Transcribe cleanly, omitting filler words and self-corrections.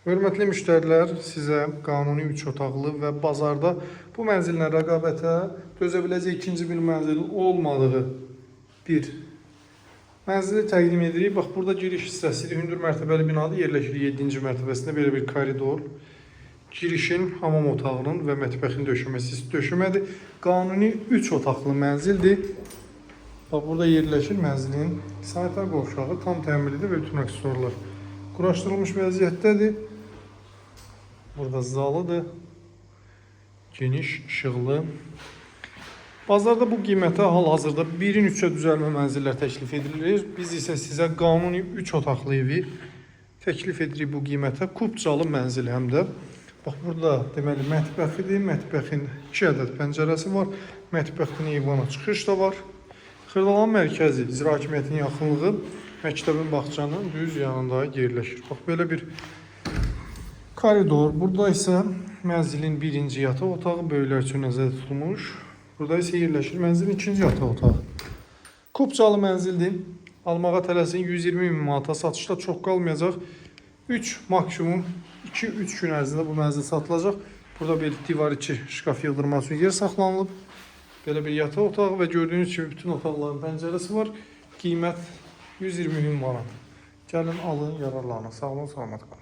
Hörmətli müştərilər, sizə qanuni 3 otaqlı və bazarda bu mənzillə rəqabətə dözə biləcək ikinci bir mənzilin olmadığı bir mənzili təqdim edirik. Bax, burada giriş hissəsidir. Hündür mərtəbəli binada yerləşir 7-ci mərtəbəsində belə bir koridor. Girişin, hamam otağının və mətbəxin döşəməsi döşəmədir. Qanuni 3 otaqlı mənzildir. Bax, burada yerləşir mənzilin sanitar qovşağı tam təmirlidir və bütün aksesuarlar quraşdırılmış vəziyyətdədir. Burada zalıdır. Geniş, işıqlı. Bazarda bu qiymətə hal-hazırda 1-in 3-ə düzəlmə mənzillər təklif edilir. Biz isə sizə qanuni 3 otaqlı evi təklif edirik bu qiymətə. Kubcalı mənzil həm də. Bax, burada deməli mətbəxidir. Mətbəxin 2 ədəd pəncərəsi var. Mətbəxin eyvana çıxış da var. Xırdalan mərkəzi, icra hakimiyyətinin yaxınlığı məktəbin bağçanın düz yanında yerləşir. Bax, belə bir koridor. Burada isə mənzilin birinci yataq otağı böyüklər üçün nəzərdə tutulmuş. Burada isə yerləşir mənzilin ikinci yataq otağı. Kubcalı mənzildir. Almağa tələsin, 120 min manata satışda çox qalmayacaq. 3 maksimum 2-3 gün ərzində bu mənzil satılacaq. Burada bir divar içi şkaf yığdırması üçün yer saxlanılıb. Belə bir yataq otağı və gördüyünüz kimi bütün otaqların pəncərəsi var. Qiymət 120 min manat. Gəlin, alın, yararlanın. Sağ olun, salamat qalın.